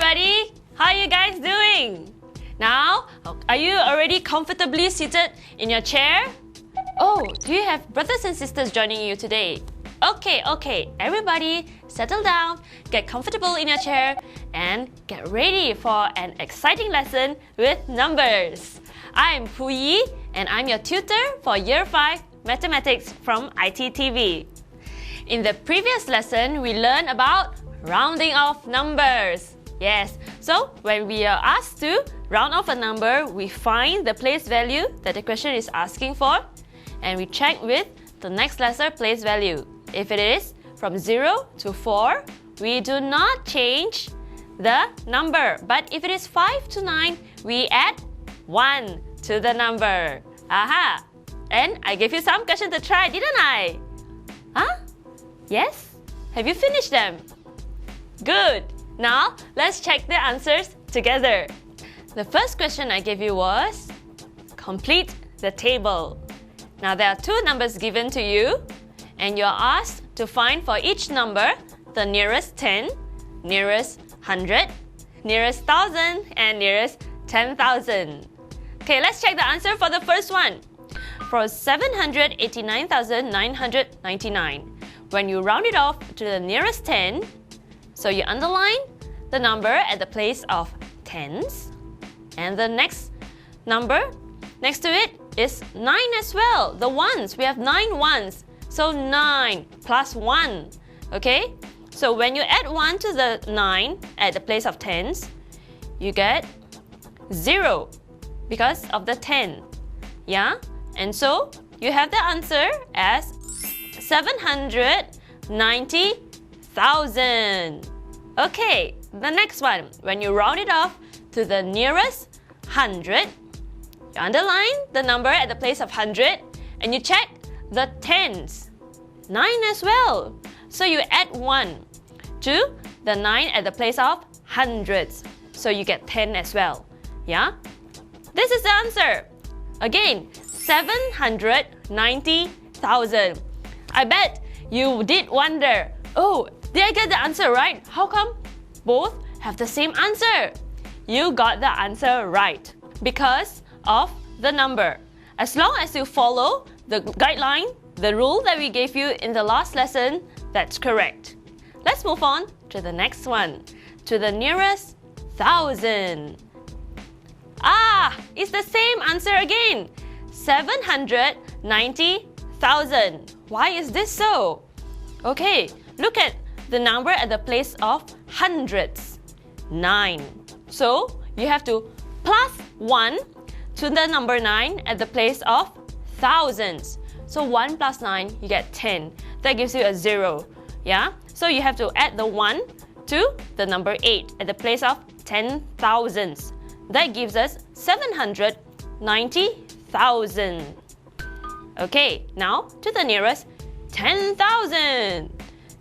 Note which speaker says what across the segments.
Speaker 1: everybody! How are you guys doing? Now, are you already comfortably seated in your chair? Oh, do you have brothers and sisters joining you today? Okay, everybody settle down, get comfortable in your chair and get ready for an exciting lesson with numbers. I'm Pu Yi and I'm your tutor for Year 5 Mathematics from iTTV. In the previous lesson, we learned about rounding off numbers. Yes, so when we are asked to round off a number, we find the place value that the question is asking for and we check with the next lesser place value. If it is from 0 to 4, we do not change the number. But if it is 5 to 9, we add 1 to the number. Aha! And I gave you some questions to try, didn't I? Huh? Yes? Have you finished them? Good! Now, let's check the answers together. The first question I gave you was complete the table. Now, there are two numbers given to you and you're asked to find for each number the nearest 10, nearest 100, nearest 1000 and nearest 10,000. Okay, let's check the answer for the first one. For 789,999, when you round it off to the nearest 10, so you underline the number at the place of tens, and the next number next to it is 9 as well, the ones. We have 9 ones, so 9 plus 1. Okay, so when you add 1 to the 9 at the place of tens, you get 0 because of the 10. Yeah, and so you have the answer as 790,000. Okay, the next one, when you round it off to the nearest 100, you underline the number at the place of 100 and you check the tens. 9 as well. So you add 1 to the 9 at the place of hundreds. So you get 10 as well. Yeah? This is the answer. Again, 790,000. I bet you did wonder, oh, did I get the answer right? How come both have the same answer? You got the answer right because of the number. As long as you follow the guideline, the rule that we gave you in the last lesson, that's correct. Let's move on to the next one, to the nearest 1,000. It's the same answer again, 790,000. Why is this so? Okay, look at the number at the place of hundreds, 9. So you have to plus 1 to the number 9 at the place of thousands. So 1 plus 9, you get 10. That gives you a 0. Yeah? So you have to add the 1 to the number 8 at the place of 10,000s. That gives us 790,000. Okay, now to the nearest 10,000.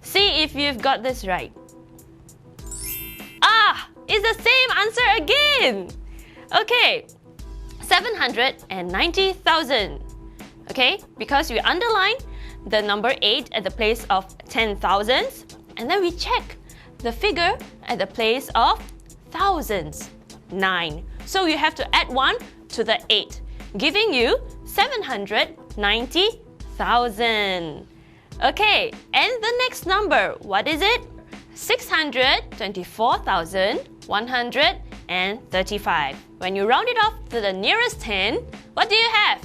Speaker 1: See if you've got this right. It's the same answer again. Okay, 790,000. Okay, because we underline the number 8 at the place of 10,000s and then we check the figure at the place of thousands, 9. So you have to add 1 to the 8, giving you 790,000. Okay, and the next number, what is it? 624,135. When you round it off to the nearest 10, what do you have?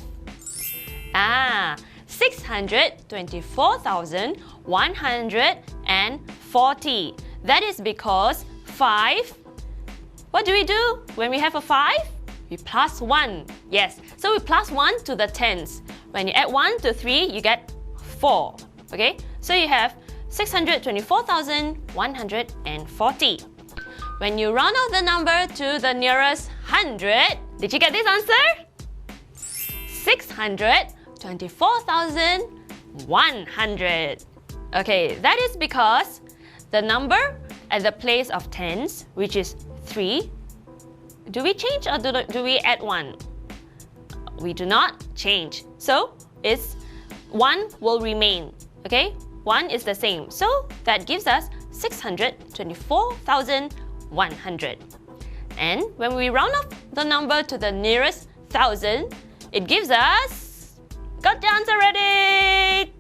Speaker 1: 624,140. That is because 5. What do we do when we have a 5? We plus 1. Yes, so we plus 1 to the tens. When you add 1 to 3, you get 4. Okay, so you have 624,140. When you round off the number to the nearest 100, did you get this answer? 624,100. Okay, that is because the number at the place of tens, which is 3, do we change or do we add 1? We do not change. So, it's 1 will remain. Okay, 1 is the same. So, that gives us 624,100. 100. And when we round off the number to the nearest 1,000, it gives us... Got the answer ready?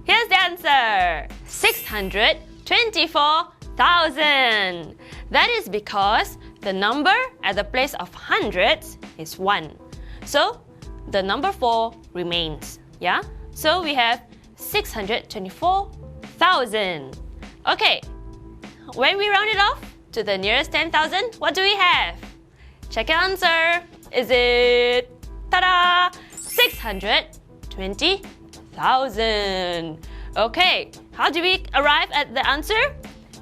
Speaker 1: Here's the answer. 624,000. That is because the number at the place of hundreds is 1. So the number 4 remains. Yeah? So we have 624,000. Okay. When we round it off to the nearest 10,000, what do we have? Check your answer. Is it... Ta-da! 620,000. Okay, how do we arrive at the answer?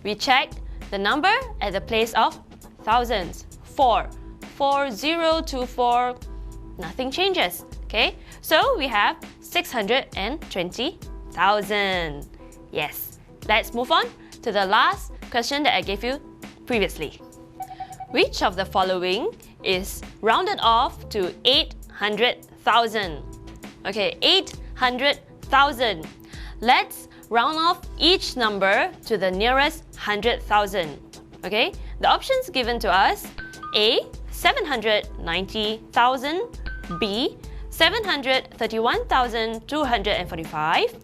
Speaker 1: We check the number at the place of thousands. 4. 4024. Nothing changes. Okay, so we have 620,000. Yes, let's move on to the last question that I gave you previously. Which of the following is rounded off to 800,000? Okay, 800,000. Let's round off each number to the nearest 100,000. Okay, the options given to us: A. 790,000, B. 731,245,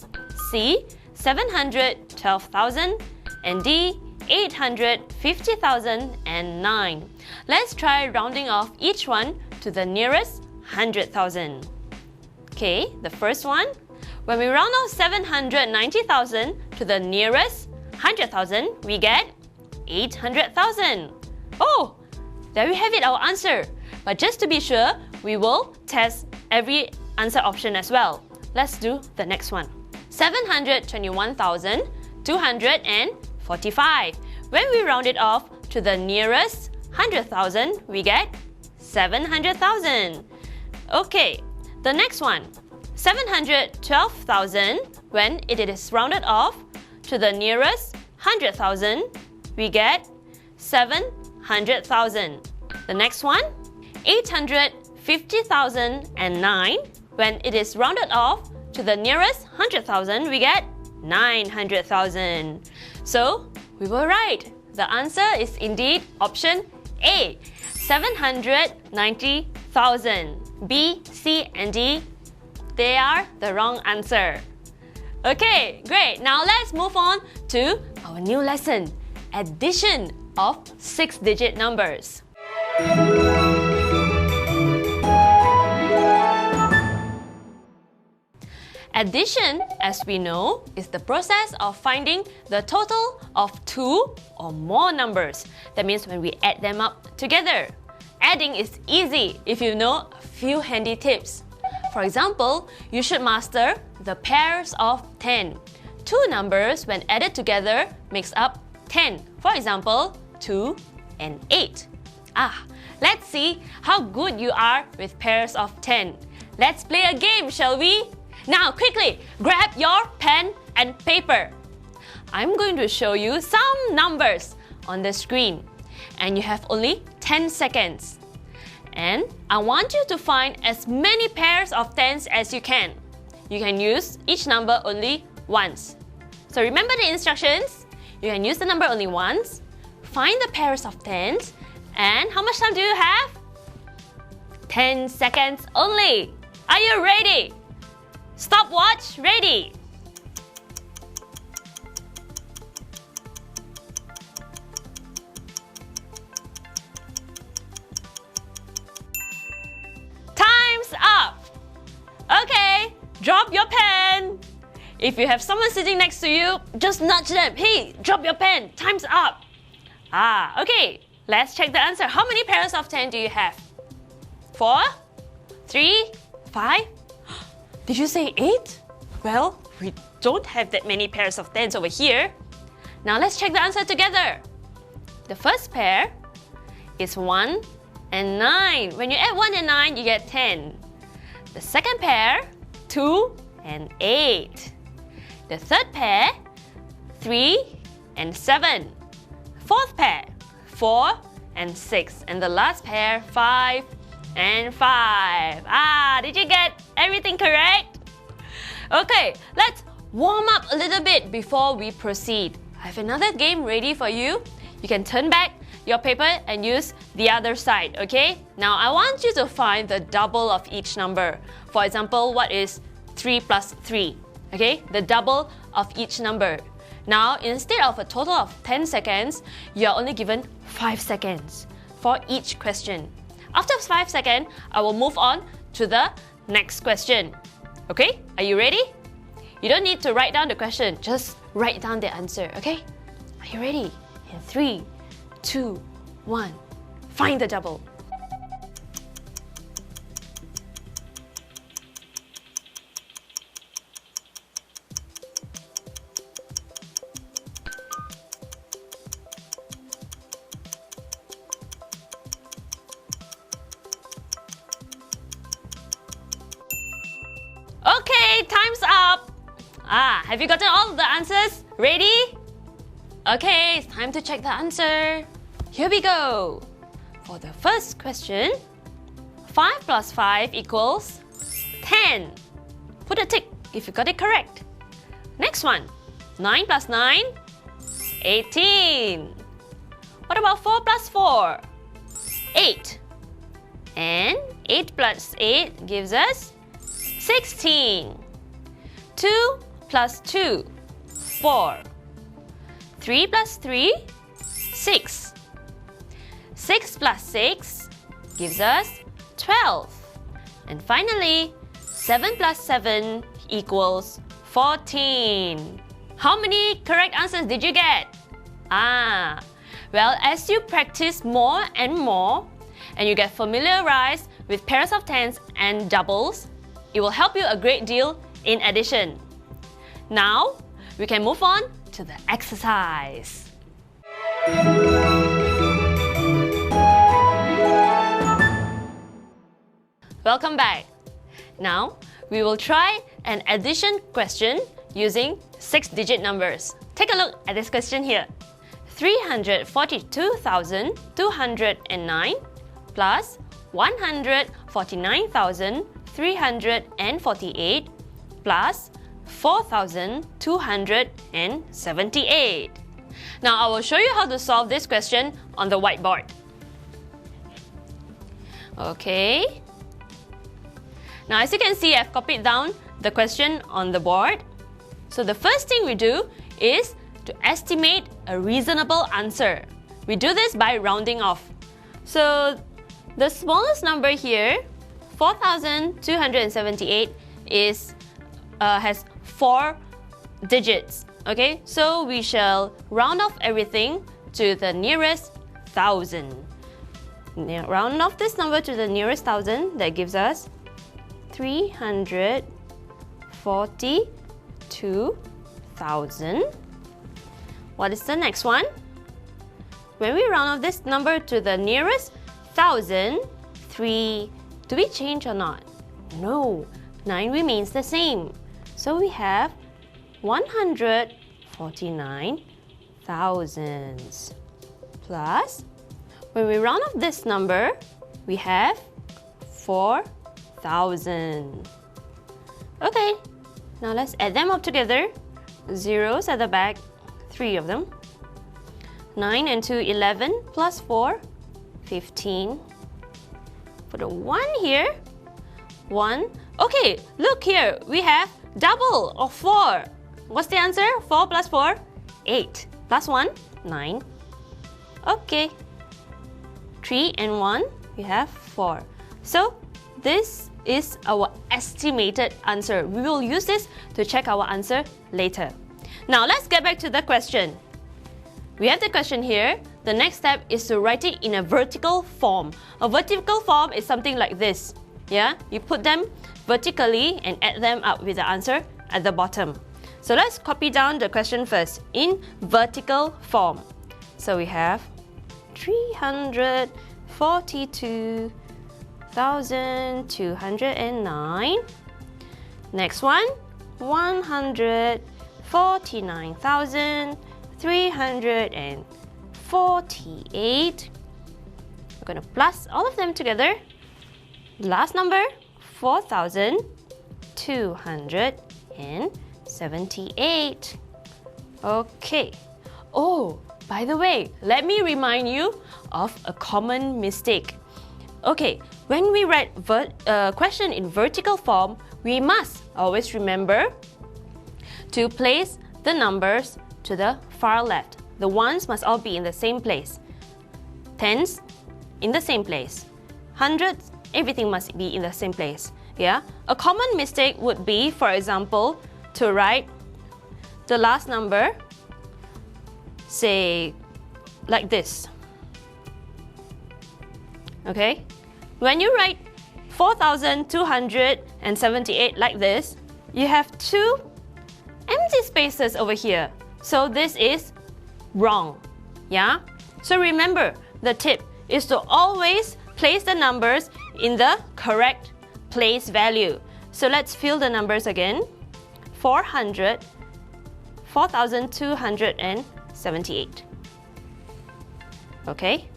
Speaker 1: C. 712,000, and D. 850,009. Let's try rounding off each one to the nearest 100,000. Okay, the first one. When we round off 790,000 to the nearest 100,000, we get 800,000. Oh, there we have it, our answer. But just to be sure, we will test every answer option as well. Let's do the next one. 721,245. When we round it off to the nearest 100,000, we get 700,000. Okay, the next one. 712,000. When it is rounded off to the nearest 100,000, we get 700,000. The next one. 850,009. When it is rounded off to the nearest 100,000, we get 900,000. So, we were right. The answer is indeed option A, 790,000. B, C, and D, they are the wrong answer. Okay, great. Now let's move on to our new lesson, addition of 6-digit numbers. Addition, as we know, is the process of finding the total of 2 or more numbers. That means when we add them up together. Adding is easy if you know a few handy tips. For example, you should master the pairs of 10. 2 numbers when added together makes up 10. For example, 2 and 8. Let's see how good you are with pairs of 10. Let's play a game, shall we? Now, quickly, grab your pen and paper. I'm going to show you some numbers on the screen. And you have only 10 seconds. And I want you to find as many pairs of 10s as you can. You can use each number only once. So remember the instructions. You can use the number only once. Find the pairs of 10s. And how much time do you have? 10 seconds only. Are you ready? Stopwatch ready. Time's up. Okay, drop your pen. If you have someone sitting next to you, just nudge them. Hey, drop your pen. Time's up. Okay. Let's check the answer. How many pairs of 10 do you have? 4? 3? 5? Did you say 8? Well, we don't have that many pairs of 10s over here. Now let's check the answer together. The first pair is 1 and 9. When you add 1 and 9, you get 10. The second pair, 2 and 8. The third pair, 3 and 7. Fourth pair, 4 and 6. And the last pair, 5 and 5. Did you get everything correct? Okay, let's warm up a little bit before we proceed. I have another game ready for you. You can turn back your paper and use the other side, okay? Now I want you to find the double of each number. For example, what is 3 plus 3? Okay, the double of each number. Now, instead of a total of 10 seconds, you are only given 5 seconds for each question. After 5 seconds, I will move on to the next question. Okay, are you ready? You don't need to write down the question, just write down the answer, okay? Are you ready? In 3, 2, 1, find the double. Okay, time's up! Have you gotten all of the answers? Ready? Okay, it's time to check the answer. Here we go. For the first question, 5 plus 5 equals 10. Put a tick if you got it correct. Next one, 9 plus 9, 18. What about 4 plus 4? 8. And 8 plus 8 gives us 16. 2 plus 2, 4. 3 plus 3, 6. 6 plus 6 gives us 12. And finally, 7 plus 7 equals 14. How many correct answers did you get? Well, as you practice more and more, and you get familiarized with pairs of tens and doubles, it will help you a great deal in addition. Now, we can move on to the exercise. Welcome back. Now, we will try an addition question using 6-digit numbers. Take a look at this question here. 342,209 plus 149,348 plus 4,278. Now I will show you how to solve this question on the whiteboard. Okay. Now as you can see, I've copied down the question on the board. So the first thing we do is to estimate a reasonable answer. We do this by rounding off. So the smallest number here, 4,278, has 4 digits. Okay, so we shall round off everything to the nearest 1,000. Now, round off this number to the nearest 1,000. That gives us 342,000. What is the next one? When we round off this number to the nearest 1,000, 3, do we change or not? No, 9 remains the same. So we have 149,000 plus, when we round off this number, we have 4,000. Okay, now let's add them up together. Zeros at the back, 3 of them. 9 and 2, 11 plus 4, 15. For the 1 here, 1. Okay, look here, we have double of 4. What's the answer? 4 plus 4, 8. Plus 1, 9. Okay. 3 and 1, we have 4. So, this is our estimated answer. We will use this to check our answer later. Now, let's get back to the question. We have the question here. The next step is to write it in a vertical form. A vertical form is something like this. Yeah, you put them vertically and add them up with the answer at the bottom. So let's copy down the question first in vertical form. So we have 342,209. Next one, 149,348. We're going to plus all of them together. Last number, 4,278. Okay. Oh, by the way, let me remind you of a common mistake. Okay, when we write question in vertical form, we must always remember to place the numbers to the far left. The ones must all be in the same place. Tens in the same place. Hundreds, everything must be in the same place. Yeah? A common mistake would be, for example, to write the last number, say, like this. Okay? When you write 4,278 like this, you have two empty spaces over here. So this is wrong. Yeah? So remember, the tip is to always place the numbers in the correct place value. So let's fill the numbers again. 4,278. Okay?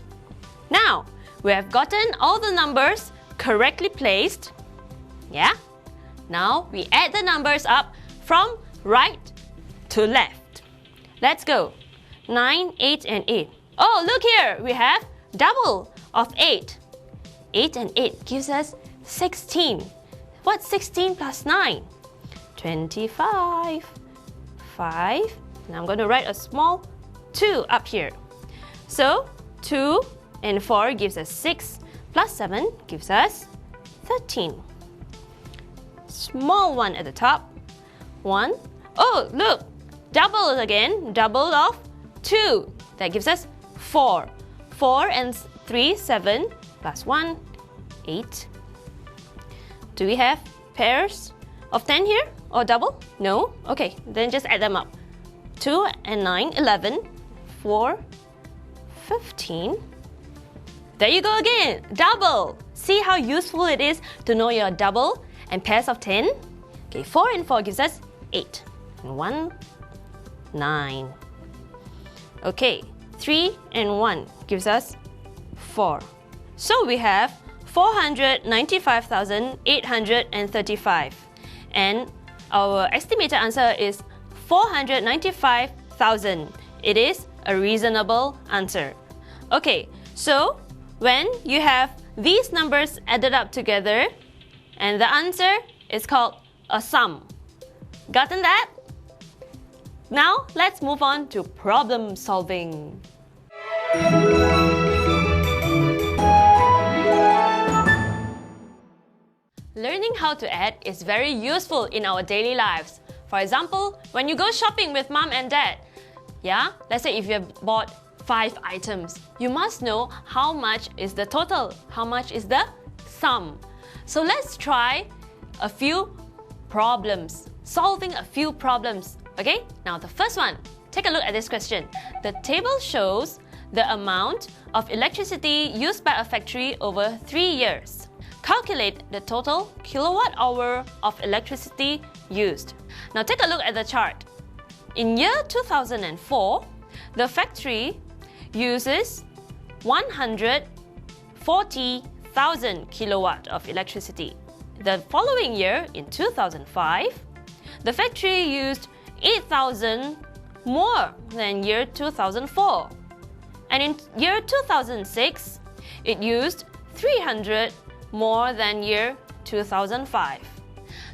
Speaker 1: Now, we have gotten all the numbers correctly placed. Yeah? Now, we add the numbers up from right to left. Let's go. 9, 8, and 8. Oh, look here! We have double of 8. 8 and 8 gives us 16. What's 16 plus 9? 25. 5. Now I'm going to write a small 2 up here. So, 2 and 4 gives us 6, plus 7 gives us 13. Small 1 at the top. 1. Oh, look! Double again. Double of 2. That gives us 4. 4 and 3, 7, plus 1, 8. Do we have pairs of 10 here? Or double? No? Okay, then just add them up. 2 and 9, 11. 4, 15. There you go again! Double! See how useful it is to know your double and pairs of 10? Okay, 4 and 4 gives us 8. And 1, 9. Okay, 3 and 1 gives us 4. So we have 495,835. And our estimated answer is 495,000. It is a reasonable answer. Okay, so when you have these numbers added up together, and the answer is called a sum. Gotten that? Now, let's move on to problem solving. Learning how to add is very useful in our daily lives. For example, when you go shopping with mom and dad, yeah? Let's say if you have bought 5 items, you must know how much is the total, how much is the sum. So let's try a few problems, solving a few problems. Okay, now the first one, take a look at this question. The table shows the amount of electricity used by a factory over 3 years. Calculate the total kilowatt hour of electricity used. Now take a look at the chart. In year 2004, the factory uses 140,000 kilowatt of electricity. The following year, in 2005, the factory used 8,000 more than year 2004. And in year 2006, it used 300 more than year 2005.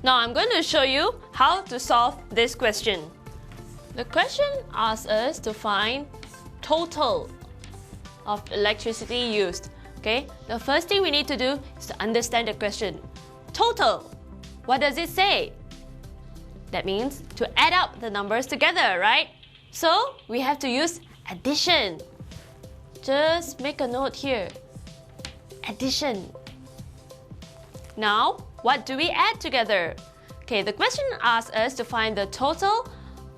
Speaker 1: Now I'm going to show you how to solve this question. The question asks us to find total of electricity used. Okay, the first thing we need to do is to understand the question. Total, what does it say? That means to add up the numbers together, right? So we have to use addition. Just make a note here. Addition. Now, what do we add together? Okay, the question asks us to find the total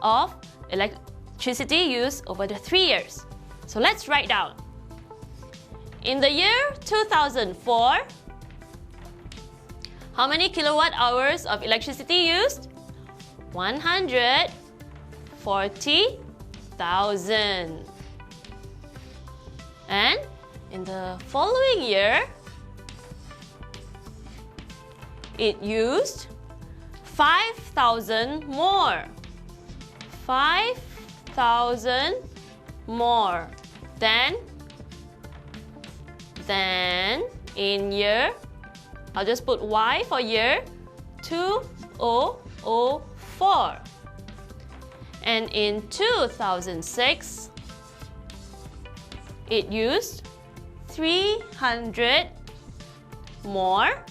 Speaker 1: of electricity used over the 3 years. So let's write down. In the year 2004, how many kilowatt hours of electricity used? 140,000. And in the following year, it used 5,000 more. 5,000 more. Then in year, I'll just put Y for year 2004. And in 2006, it used 300 more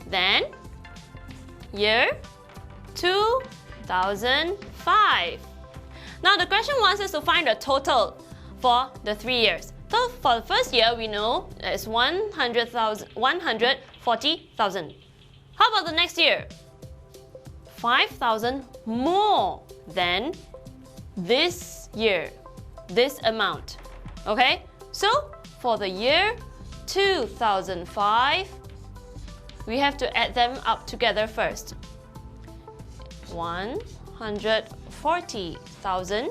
Speaker 1: than year 2005. Now the question wants us to find the total for the 3 years. So for the first year, we know it's 140,000. How about the next year? 5,000 more than this year, this amount. Okay? So for the year 2005, we have to add them up together first. 140,000,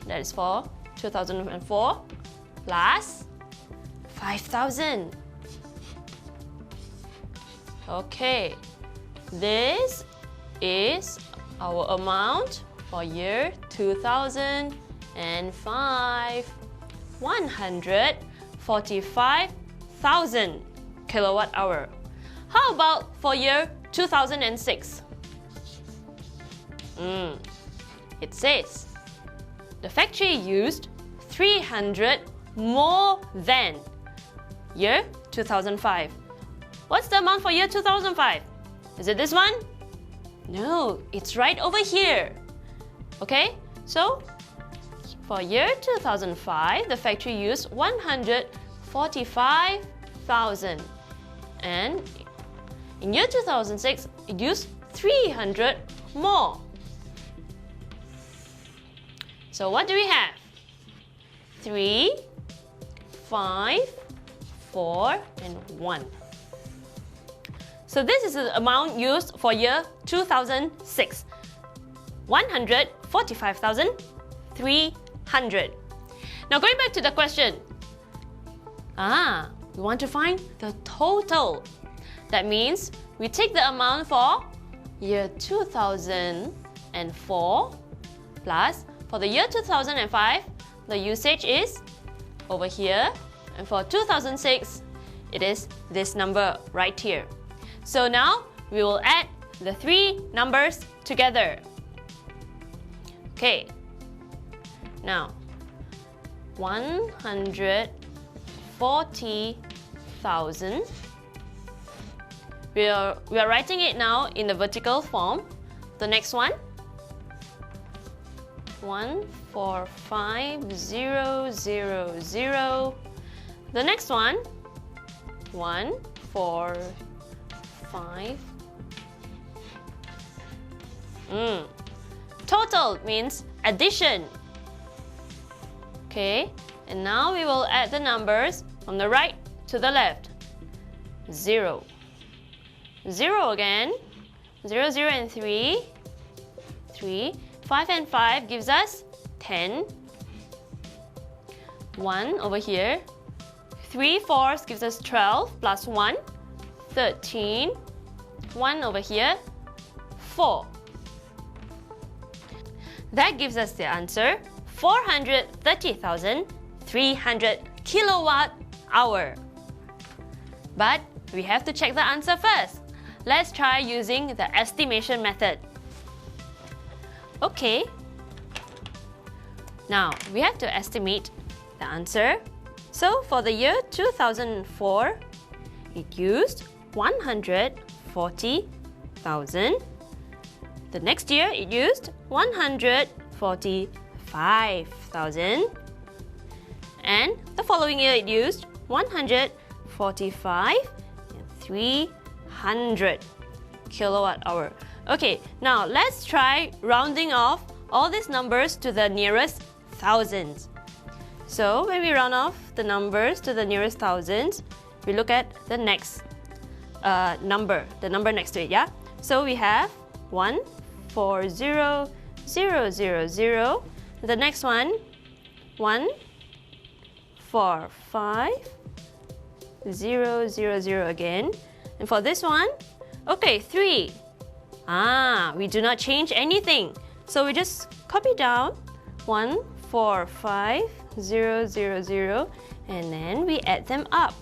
Speaker 1: that is for 2004, plus 5,000. Okay, this is our amount for year 2005. 145,000 kilowatt hour. How about for year 2006? It says the factory used 300 more than year 2005. What's the amount for year 2005? Is it this one? No, it's right over here. Okay, so for year 2005, the factory used 145,000. And in year 2006, it used 300 more. So what do we have? 3, 5, 4, and 1. So this is the amount used for year 2006. 145,300. Now going back to the question. We want to find the total. That means we take the amount for year 2004 plus for the year 2005, the usage is over here, and for 2006, it is this number right here. So now we will add the 3 numbers together. Okay, now 140,000. We are writing it now in the vertical form. The next one, 145,000. The next one, 145. Total means addition. Okay, and now we will add the numbers from the right to the left. 0. 0 again. 0, 0 and 3. 3. 5 and 5 gives us 10. 1 over here. 3 fourths gives us 12 plus 1. 13. 1 over here. 4. That gives us the answer 430,300 kilowatt hour. But we have to check the answer first. Let's try using the estimation method. Okay. Now we have to estimate the answer. So for the year 2004, it used 140,000. The next year, it used 145,000. And the following year, it used 145,300 kilowatt hour. Okay, now let's try rounding off all these numbers to the nearest thousands. So when we round off the numbers to the nearest thousands, we look at the next number, the number next to it, yeah? So we have 140,000. The next one, 145,000 again. And for this one, okay, 3. We do not change anything. So we just copy down 4, 5, 0, 0, 0, and then we add them up.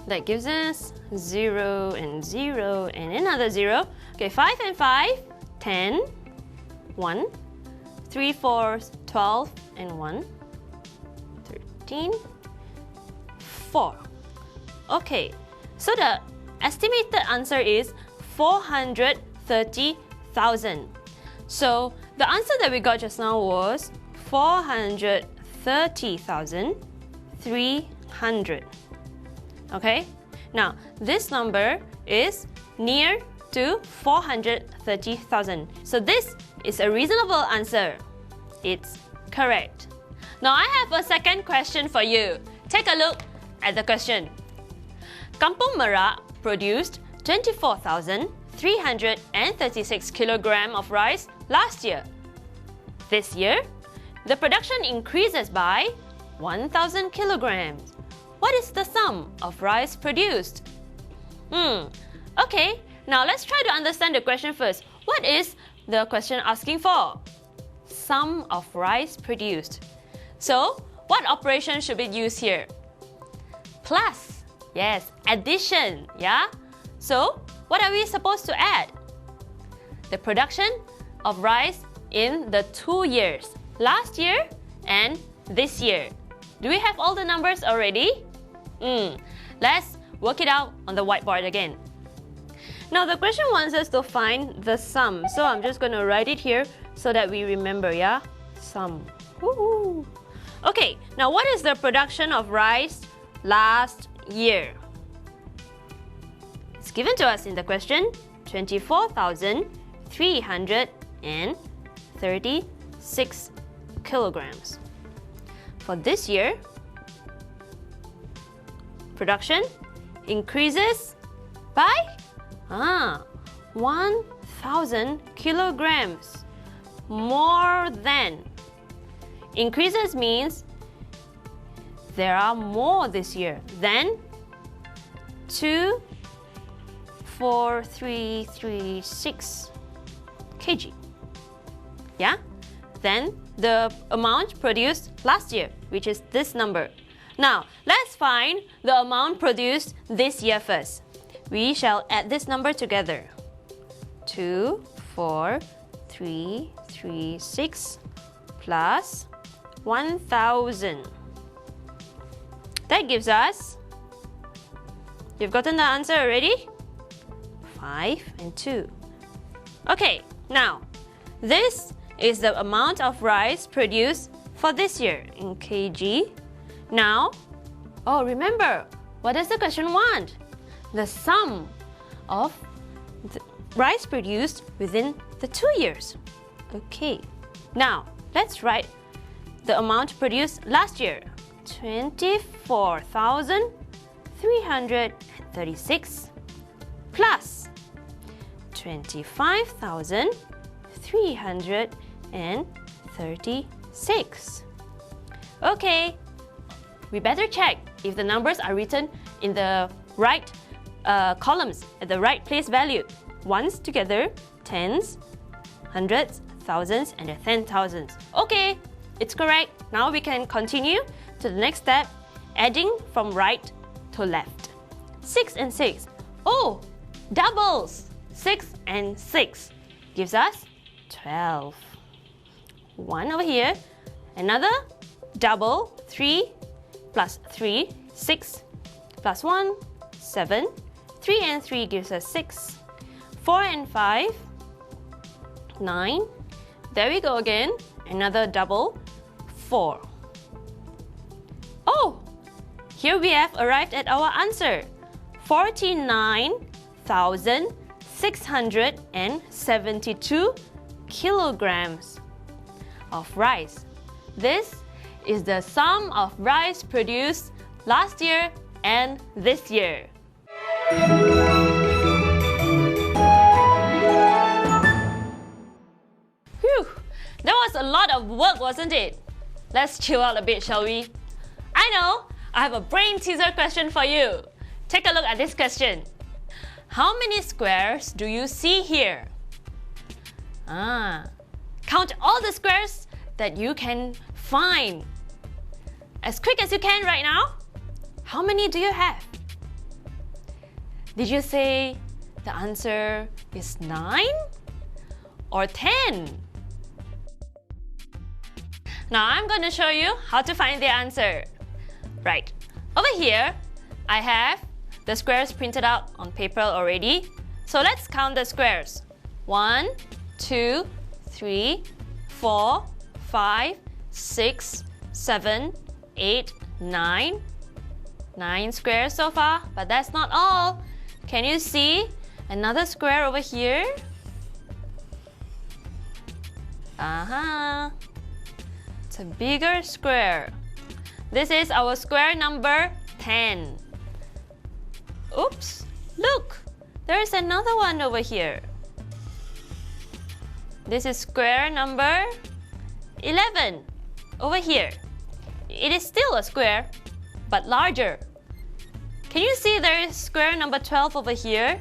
Speaker 1: That gives us 0 and 0 and another 0. Okay, 5 and 5, 10, 1, 3, 4, 12, and 1, 13, 4. Okay, so the estimated answer is 430,000. So the answer that we got just now was 430,300. Okay, now this number is near to 430,000. So this is a reasonable answer. It's correct. Now I have a second question for you. Take a look at the question. Kampung Merak produced 24,336 kilograms of rice last year. This year, the production increases by 1,000 kilograms. What is the sum of rice produced? Okay, now let's try to understand the question first. What is the question asking for? Sum of rice produced. So, what operation should we use here? Plus. Yes, addition. Yeah? So, what are we supposed to add? The production of rice in the 2 years. Last year and this year. Do we have all the numbers already? Let's work it out on the whiteboard again. Now the question wants us to find the sum. So I'm just going to write it here so that we remember, yeah? Sum. Woohoo! Okay, now what is the production of rice last year? It's given to us in the question, 24,336 kilograms. For this year, production increases by 1,000 kilograms. More than. Increases means there are more this year than 2,436 kg. Yeah? Then the amount produced last year, which is this number. Now, let's find the amount produced this year first. We shall add this number together. 2,436 plus 1,000. That gives us, you've gotten the answer already? 5 and 2. Okay, now, this is the amount of rice produced for this year in kg. Now, remember, what does the question want? The sum of the rice produced within the 2 years. Okay, now let's write the amount produced last year. 24,336 plus 25,336. Okay, we better check if the numbers are written in the right columns at the right place value. Ones together, tens, hundreds, thousands, and 10,000s. Okay, it's correct. Now we can continue to the next step, adding from right to left. 6 and 6. Oh, doubles. 6 and 6 gives us 12. One over here, another double, 3 plus 3, 6 plus 1, 7. 3 and 3 gives us 6. 4 and 5, 9. There we go again. Another double, 4. Oh, here we have arrived at our answer. 49,672 kilograms of rice. This is the sum of rice produced last year and this year. Whew, that was a lot of work, wasn't it? Let's chill out a bit, shall we? I know, I have a brain teaser question for you. Take a look at this question. How many squares do you see here? Count all the squares that you can Fine. As quick as you can right now. How many do you have? Did you say the answer is 9 or 10? Now I'm going to show you how to find the answer. Right, over here I have the squares printed out on paper already. So let's count the squares. 1, 2, 3, 4, 5, 6, 7, 8, 9. 9 squares so far, but that's not all. Can you see another square over here? It's a bigger square. This is our square number 10. Oops, look, there's another one over here. This is square number 11 over here. It is still a square, but larger. Can you see there is square number 12 over here?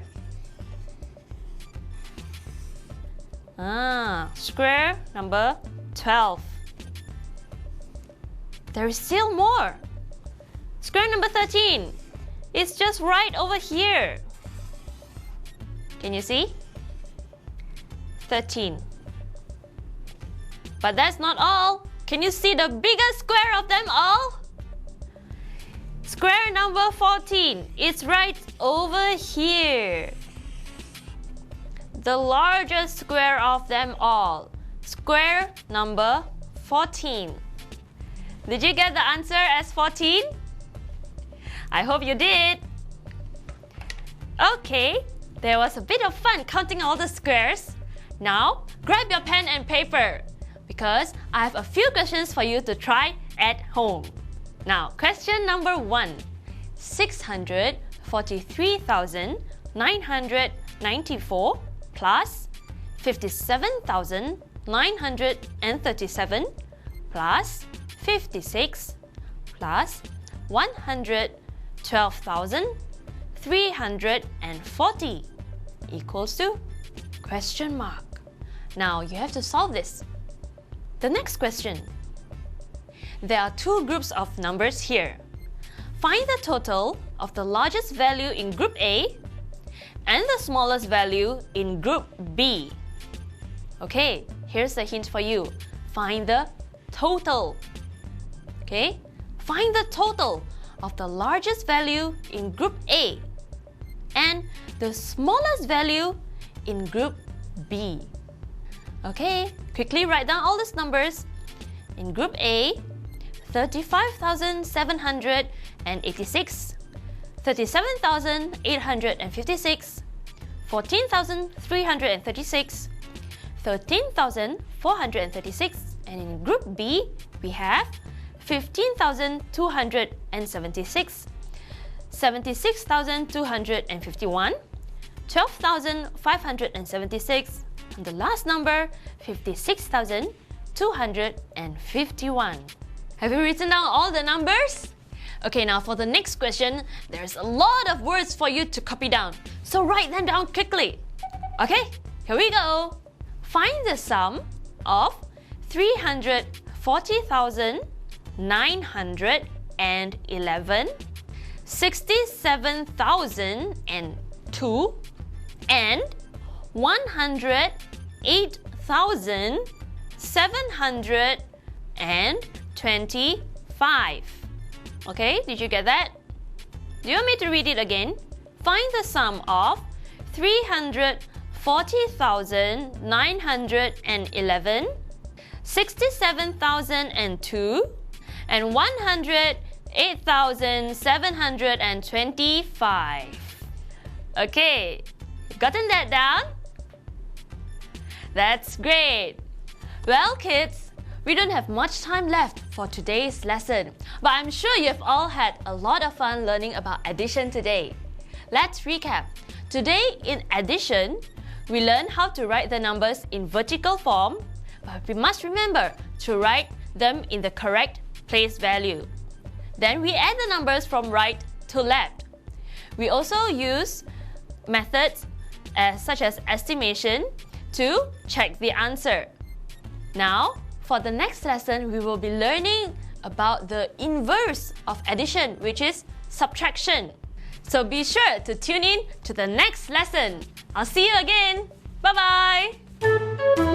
Speaker 1: Square number 12. There is still more. Square number 13. It's just right over here. Can you see? 13. But that's not all. Can you see the biggest square of them all? Square number 14. It's right over here. The largest square of them all. Square number 14. Did you get the answer as 14? I hope you did. Okay, there was a bit of fun counting all the squares. Now, grab your pen and paper because I have a few questions for you to try at home. Now, question number 1. 643,994 plus 57,937 plus 56 plus 112,340 equals to question mark. Now you have to solve this. The next question. There are two groups of numbers here. Find the total of the largest value in group A and the smallest value in group B. Okay, here's the hint for you. Find the total. Okay, find the total of the largest value in group A and the smallest value in group B. Okay, quickly write down all these numbers. In group A, 35,786, 37,856, 14,336, 13,436, and in group B, we have 15,276, 76,251, 12,576, and the last number, 56,251. Have you written down all the numbers? Okay, now for the next question, there's a lot of words for you to copy down. So write them down quickly. Okay, here we go. Find the sum of 340,911, 67,002, and 108,725. Okay, did you get that? Do you want me to read it again? Find the sum of 340,911, 67,002, and 108,725. Okay, gotten that down? That's great. Well, kids, we don't have much time left for today's lesson, but I'm sure you've all had a lot of fun learning about addition today. Let's recap. Today in addition, we learned how to write the numbers in vertical form, but we must remember to write them in the correct place value. Then we add the numbers from right to left. We also use methods such as estimation to check the answer. Now, For the next lesson, we will be learning about the inverse of addition, which is subtraction. So be sure to tune in to the next lesson. I'll see you again. Bye-bye.